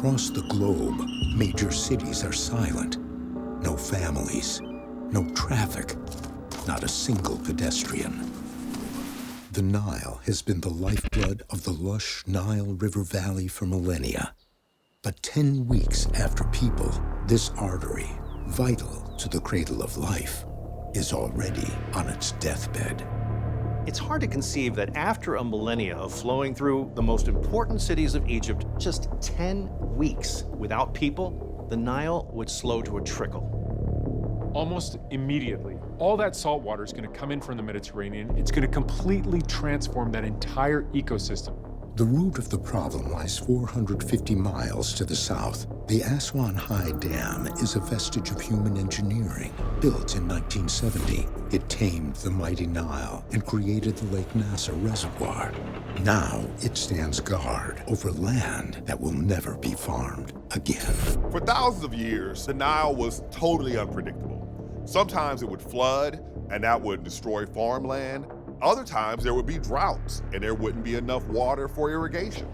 Across the globe, major cities are silent. No families, no traffic, not a single pedestrian. The Nile has been the lifeblood of the lush Nile River Valley for millennia. But 10 weeks after people, this artery, vital to the cradle of life, is already on its deathbed. It's hard to conceive that after a millennia of flowing through the most important cities of Egypt, just 10 weeks without people, the Nile would slow to a trickle. Almost immediately, all that salt water is going to come in from the Mediterranean. It's going to completely transform that entire ecosystem. The root of the problem lies 450 miles to the south. The Aswan High Dam is a vestige of human engineering. Built in 1970, it tamed the mighty Nile and created the Lake Nasser Reservoir. Now it stands guard over land that will never be farmed again. For thousands of years, the Nile was totally unpredictable. Sometimes it would flood, and that would destroy farmland. Other times there would be droughts, and there wouldn't be enough water for irrigation.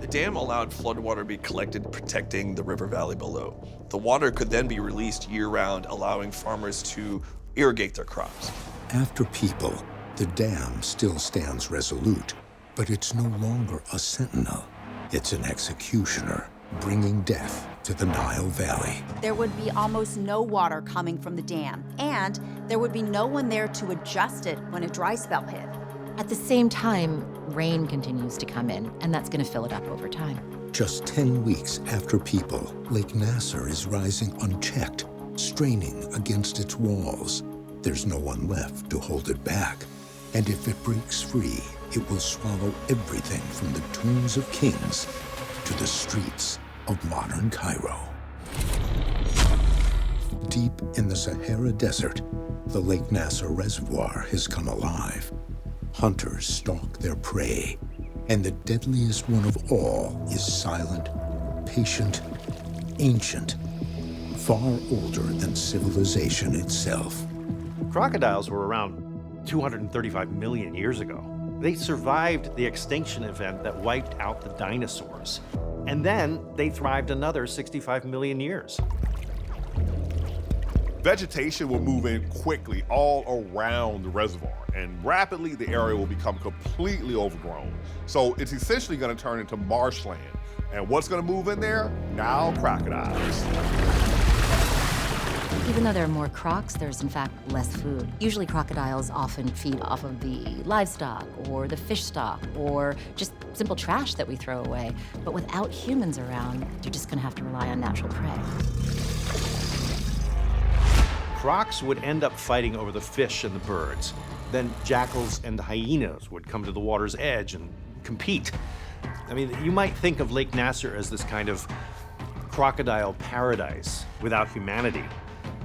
The dam allowed floodwater to be collected, protecting the river valley below. The water could then be released year-round, allowing farmers to irrigate their crops. After people, the dam still stands resolute, but it's no longer a sentinel. It's an executioner, bringing death to the Nile Valley. There would be almost no water coming from the dam, and there would be no one there to adjust it when a dry spell hit. At the same time, rain continues to come in, and that's going to fill it up over time. Just 10 weeks after people, Lake Nasser is rising unchecked, straining against its walls. There's no one left to hold it back. And if it breaks free, it will swallow everything from the tombs of kings to the streets of modern Cairo. Deep in the Sahara Desert, the Lake Nasser Reservoir has come alive. Hunters stalk their prey, and the deadliest one of all is silent, patient, ancient, far older than civilization itself. Crocodiles were around 235 million years ago. They survived the extinction event that wiped out the dinosaurs. And then they thrived another 65 million years. Vegetation will move in quickly all around the reservoir, and rapidly the area will become completely overgrown. So it's essentially going to turn into marshland. And what's going to move in there? Nile crocodiles. Even though there are more crocs, there's in fact less food. Usually crocodiles often feed off of the livestock or the fish stock or just simple trash that we throw away. But without humans around, they're just gonna have to rely on natural prey. Crocs would end up fighting over the fish and the birds. Then jackals and the hyenas would come to the water's edge and compete. I mean, you might think of Lake Nasser as this kind of crocodile paradise without humanity.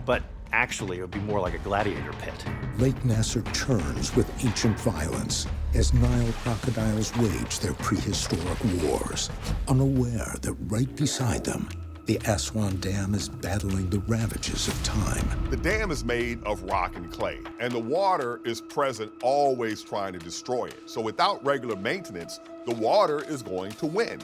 But actually, it would be more like a gladiator pit. Lake Nasser churns with ancient violence as Nile crocodiles wage their prehistoric wars, unaware that right beside them, the Aswan Dam is battling the ravages of time. The dam is made of rock and clay, and the water is present, always trying to destroy it. So without regular maintenance, the water is going to win.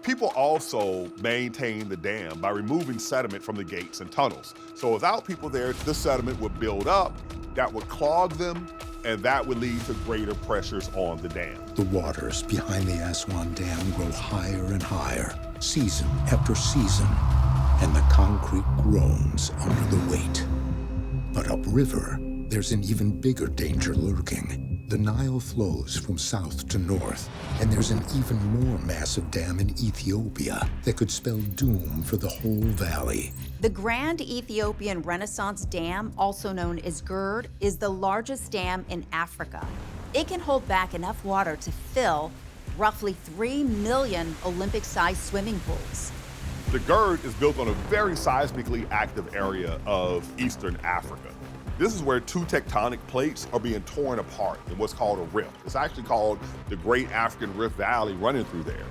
People also maintain the dam by removing sediment from the gates and tunnels. So without people there, the sediment would build up, that would clog them, and that would lead to greater pressures on the dam. The waters behind the Aswan Dam grow higher and higher, season after season, and the concrete groans under the weight. But upriver, there's an even bigger danger lurking. The Nile flows from south to north, and there's an even more massive dam in Ethiopia that could spell doom for the whole valley. The Grand Ethiopian Renaissance Dam, also known as GERD, is the largest dam in Africa. It can hold back enough water to fill roughly 3 million Olympic-sized swimming pools. The GERD is built on a very seismically active area of Eastern Africa. This is where two tectonic plates are being torn apart in what's called a rift. It's actually called the Great African Rift Valley running through there.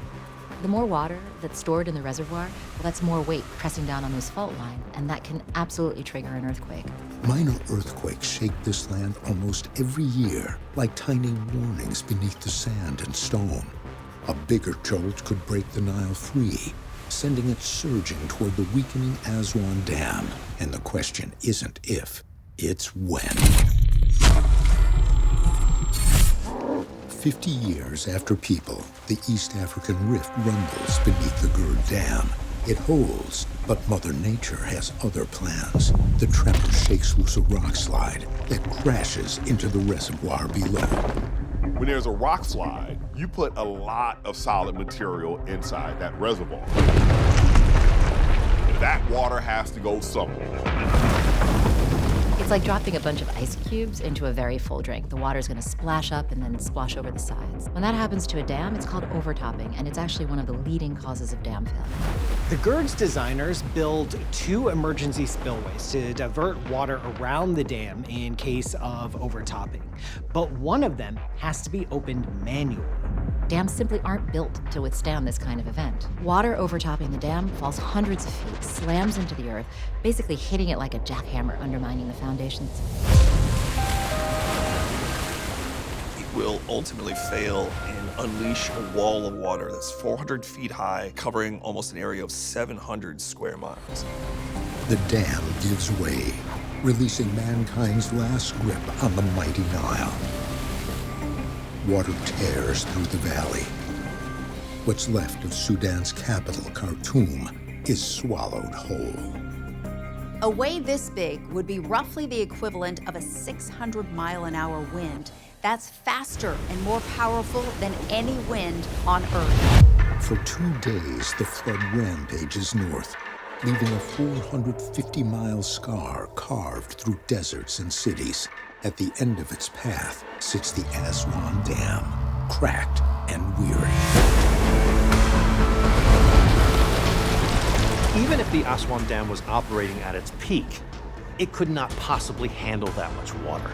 The more water that's stored in the reservoir, well, that's more weight pressing down on those fault lines, and that can absolutely trigger an earthquake. Minor earthquakes shake this land almost every year, like tiny warnings beneath the sand and stone. A bigger jolt could break the Nile free, sending it surging toward the weakening Aswan Dam. And the question isn't if, it's when. 50 years after people, the East African Rift rumbles beneath the Gerd Dam. It holds, but Mother Nature has other plans. The tremor shakes loose a rock slide that crashes into the reservoir below. When there's a rock slide, you put a lot of solid material inside that reservoir. That water has to go somewhere. It's like dropping a bunch of ice cubes into a very full drink. The water's gonna splash up and then splash over the sides. When that happens to a dam, it's called overtopping, and it's actually one of the leading causes of dam failure. The GERD's designers build 2 emergency spillways to divert water around the dam in case of overtopping. But one of them has to be opened manually. Dams simply aren't built to withstand this kind of event. Water overtopping the dam falls hundreds of feet, slams into the earth, basically hitting it like a jackhammer, undermining the foundations. It will ultimately fail and unleash a wall of water that's 400 feet high, covering almost an area of 700 square miles. The dam gives way, releasing mankind's last grip on the mighty Nile. Water tears through the valley. What's left of Sudan's capital, Khartoum, is swallowed whole. A wave this big would be roughly the equivalent of a 600-mile-an-hour wind. That's faster and more powerful than any wind on Earth. For 2 days, the flood rampages north, leaving a 450-mile scar carved through deserts and cities. At the end of its path sits the Aswan Dam, cracked and weary. Even if the Aswan Dam was operating at its peak, it could not possibly handle that much water.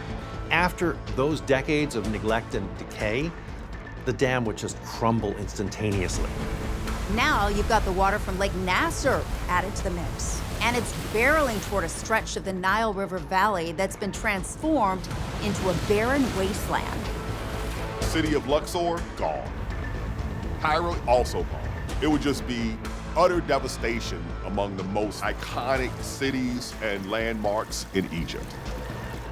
After those decades of neglect and decay, the dam would just crumble instantaneously. Now you've got the water from Lake Nasser added to the mix. And it's barreling toward a stretch of the Nile River Valley that's been transformed into a barren wasteland. City of Luxor, gone. Cairo, also gone. It would just be utter devastation among the most iconic cities and landmarks in Egypt.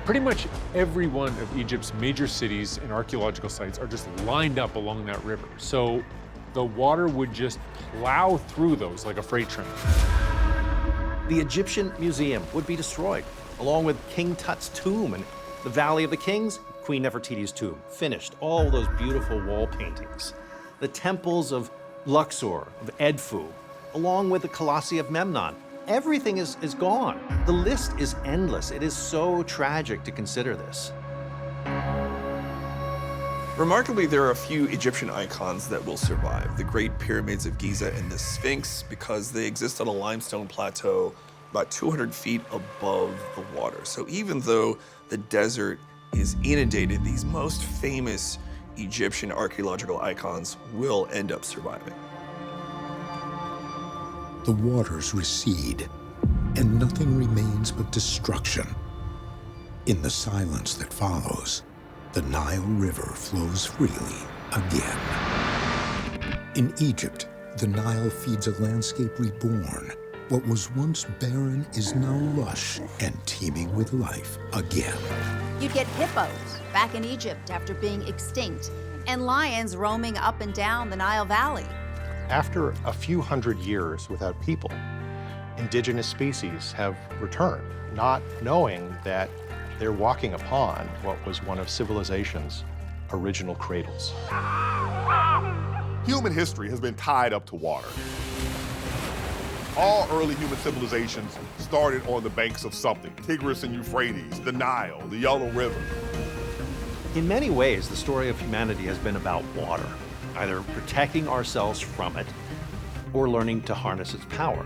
Pretty much every one of Egypt's major cities and archaeological sites are just lined up along that river. So the water would just plow through those like a freight train. The Egyptian Museum would be destroyed, along with King Tut's tomb and the Valley of the Kings, Queen Nefertiti's tomb. Finished. All those beautiful wall paintings. The temples of Luxor, of Edfu, along with the Colossi of Memnon. Everything is gone. The list is endless. It is so tragic to consider this. Remarkably, there are a few Egyptian icons that will survive. The Great Pyramids of Giza and the Sphinx, because they exist on a limestone plateau about 200 feet above the water. So even though the desert is inundated, these most famous Egyptian archaeological icons will end up surviving. The waters recede, and nothing remains but destruction. In the silence that follows, the Nile River flows freely again. In Egypt, the Nile feeds a landscape reborn. What was once barren is now lush and teeming with life again. You'd get hippos back in Egypt after being extinct, and lions roaming up and down the Nile Valley. After a few hundred years without people, indigenous species have returned, not knowing that they're walking upon what was one of civilization's original cradles. Human history has been tied up to water. All early human civilizations started on the banks of something. Tigris and Euphrates, the Nile, the Yellow River. In many ways, the story of humanity has been about water, either protecting ourselves from it or learning to harness its power.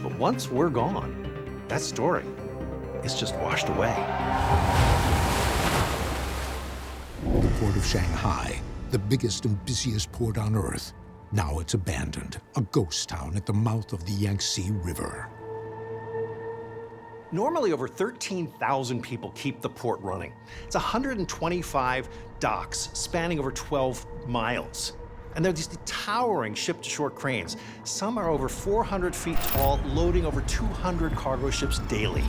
But once we're gone, that story is just washed away. The port of Shanghai, the biggest and busiest port on Earth. Now it's abandoned, a ghost town at the mouth of the Yangtze River. Normally, over 13,000 people keep the port running. It's 125 docks spanning over 12 miles. And they're these towering ship-to-shore cranes. Some are over 400 feet tall, loading over 200 cargo ships daily.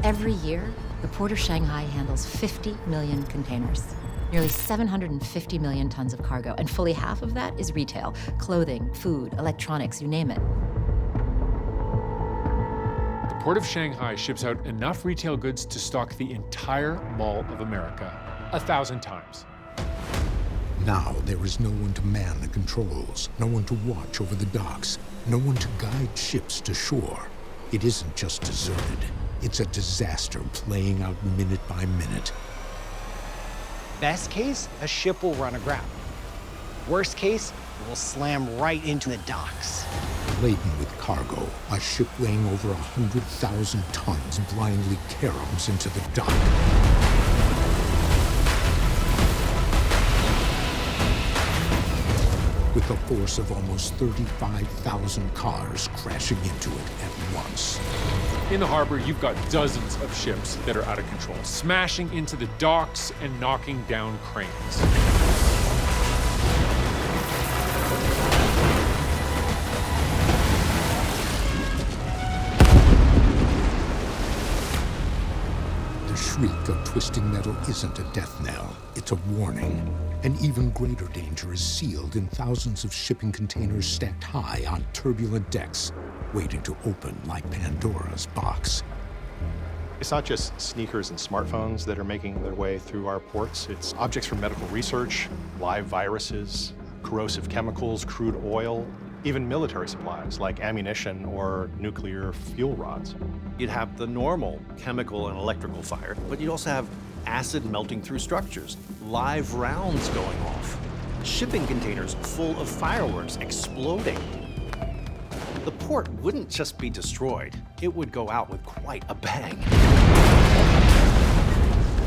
Every year, the Port of Shanghai handles 50 million containers, nearly 750 million tons of cargo, and fully half of that is retail, clothing, food, electronics, you name it. The Port of Shanghai ships out enough retail goods to stock the entire Mall of America 1,000 times. Now there is no one to man the controls, no one to watch over the docks, no one to guide ships to shore. It isn't just deserted. It's a disaster playing out minute by minute. Best case, a ship will run aground. Worst case, it will slam right into the docks. Laden with cargo, a ship weighing over 100,000 tons blindly caroms into the dock. With the force of almost 35,000 cars crashing into it at once. In the harbor, you've got dozens of ships that are out of control, smashing into the docks and knocking down cranes. The shriek of twisting metal isn't a death knell, it's a warning. An even greater danger is sealed in thousands of shipping containers stacked high on turbulent decks, waiting to open like Pandora's box. It's not just sneakers and smartphones that are making their way through our ports. It's objects for medical research, live viruses, corrosive chemicals, crude oil, even military supplies like ammunition or nuclear fuel rods. You'd have the normal chemical and electrical fire, but you'd also have acid melting through structures, live rounds going off, shipping containers full of fireworks exploding. The port wouldn't just be destroyed, it would go out with quite a bang.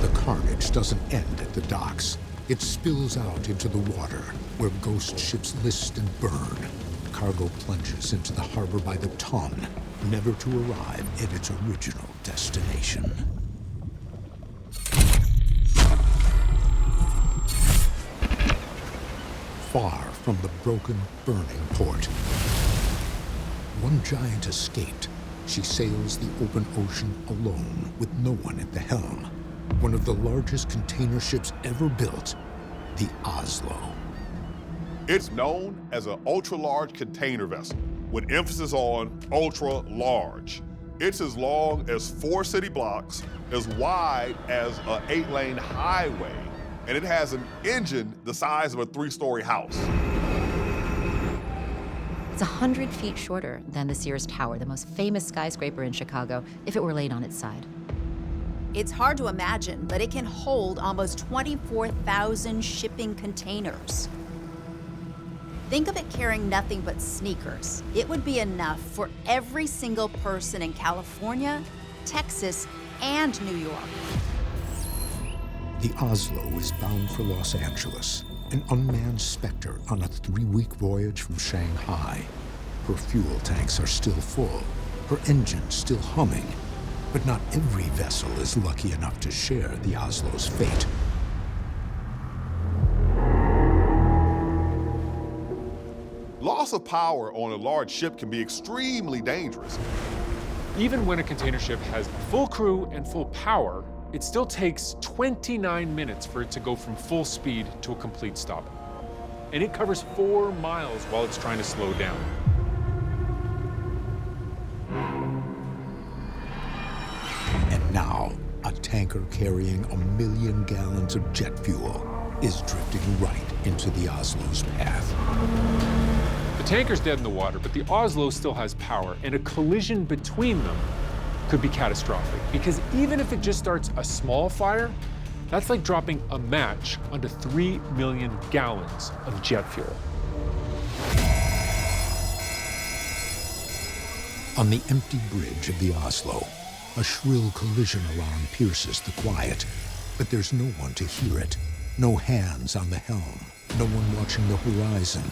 The carnage doesn't end at the docks. It spills out into the water, where ghost ships list and burn. Cargo plunges into the harbor by the ton, never to arrive at its original destination. Far from the broken, burning port, one giant escaped. She sails the open ocean alone with no one at the helm. One of the largest container ships ever built, the Oslo. It's known as an ultra-large container vessel, with emphasis on ultra-large. It's as long as 4 city blocks, as wide as an 8-lane highway, and it has an engine the size of a 3-story house. It's 100 feet shorter than the Sears Tower, the most famous skyscraper in Chicago, if it were laid on its side. It's hard to imagine, but it can hold almost 24,000 shipping containers. Think of it carrying nothing but sneakers. It would be enough for every single person in California, Texas, and New York. The Oslo is bound for Los Angeles, an unmanned specter on a 3-week voyage from Shanghai. Her fuel tanks are still full, her engine still humming, but not every vessel is lucky enough to share the Oslo's fate. Loss of power on a large ship can be extremely dangerous. Even when a container ship has full crew and full power, it still takes 29 minutes for it to go from full speed to a complete stop. And it covers 4 miles while it's trying to slow down. And now, a tanker carrying 1 million gallons of jet fuel is drifting right into the Oslo's path. The tanker's dead in the water, but the Oslo still has power, and a collision between them could be catastrophic. Because even if it just starts a small fire, that's like dropping a match onto 3 million gallons of jet fuel. On the empty bridge of the Oslo, a shrill collision alarm pierces the quiet, but there's no one to hear it. No hands on the helm, no one watching the horizon.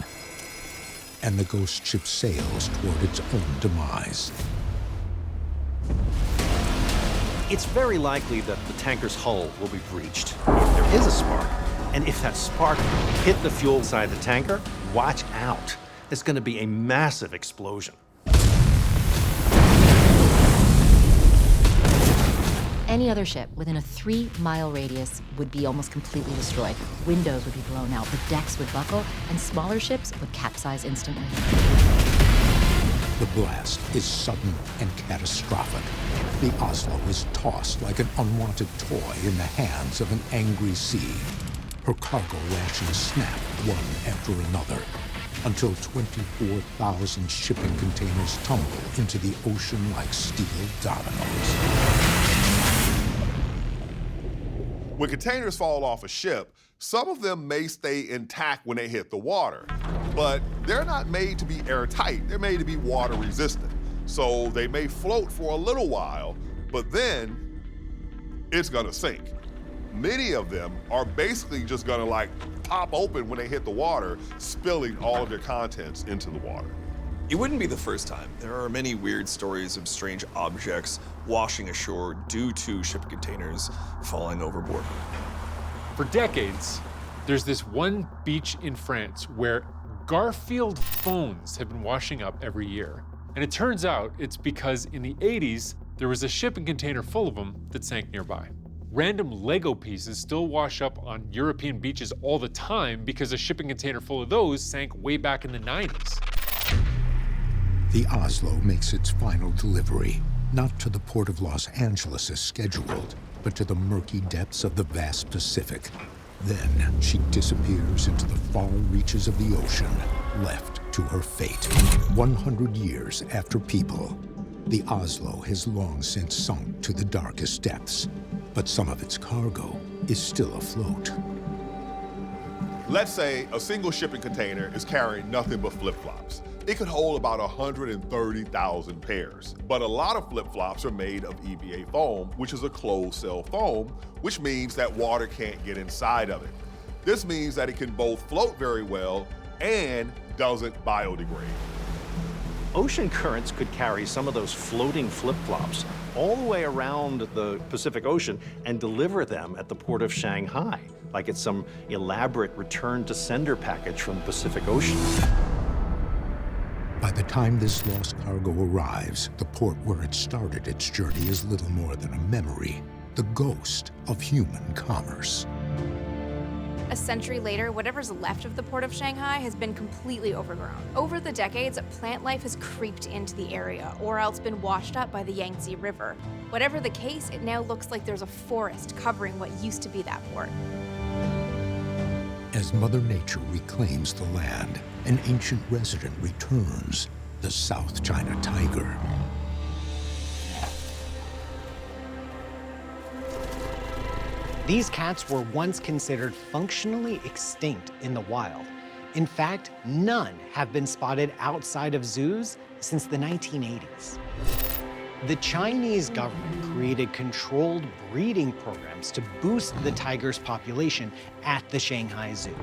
And the ghost ship sails toward its own demise. It's very likely that the tanker's hull will be breached. If there is a spark, And if that spark hit the fuel inside the tanker, watch out. It's going to be a massive explosion. Any other ship within a 3-mile radius would be almost completely destroyed. Windows would be blown out, the decks would buckle, and smaller ships would capsize instantly. The blast is sudden and catastrophic. The Oslo is tossed like an unwanted toy in the hands of an angry sea. Her cargo rations snap one after another, until 24,000 shipping containers tumble into the ocean like steel dominoes. When containers fall off a ship, some of them may stay intact when they hit the water, but they're not made to be airtight. They're made to be water resistant. So they may float for a little while, but then it's gonna sink. Many of them are basically just gonna like pop open when they hit the water, spilling all of their contents into the water. It wouldn't be the first time. There are many weird stories of strange objects washing ashore due to shipping containers falling overboard. For decades, there's this one beach in France where Garfield phones have been washing up every year. And it turns out it's because in the 80s, there was a shipping container full of them that sank nearby. Random Lego pieces still wash up on European beaches all the time because a shipping container full of those sank way back in the 90s. The Oslo makes its final delivery, not to the port of Los Angeles as scheduled, but to the murky depths of the vast Pacific. Then she disappears into the far reaches of the ocean, left to her fate. 100 years after people, the Oslo has long since sunk to the darkest depths, but some of its cargo is still afloat. Let's say a single shipping container is carrying nothing but flip-flops. It could hold about 130,000 pairs. But a lot of flip-flops are made of EVA foam, which is a closed-cell foam, which means that water can't get inside of it. This means that it can both float very well and doesn't biodegrade. Ocean currents could carry some of those floating flip-flops all the way around the Pacific Ocean and deliver them at the port of Shanghai, like it's some elaborate return-to-sender package from the Pacific Ocean. By the time this lost cargo arrives, the port where it started its journey is little more than a memory, the ghost of human commerce. A century later, whatever's left of the port of Shanghai has been completely overgrown. Over the decades, plant life has creeped into the area or else been washed up by the Yangtze River. Whatever the case, it now looks like there's a forest covering what used to be that port. As Mother Nature reclaims the land, an ancient resident returns, the South China tiger. These cats were once considered functionally extinct in the wild. In fact, none have been spotted outside of zoos since the 1980s. The Chinese government created controlled breeding programs to boost the tiger's population at the Shanghai Zoo.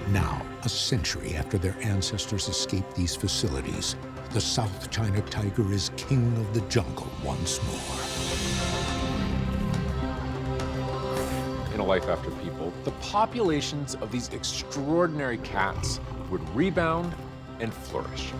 Now, a century after their ancestors escaped these facilities, the South China tiger is king of the jungle once more. In A Life After People, the populations of these extraordinary cats would rebound and flourish.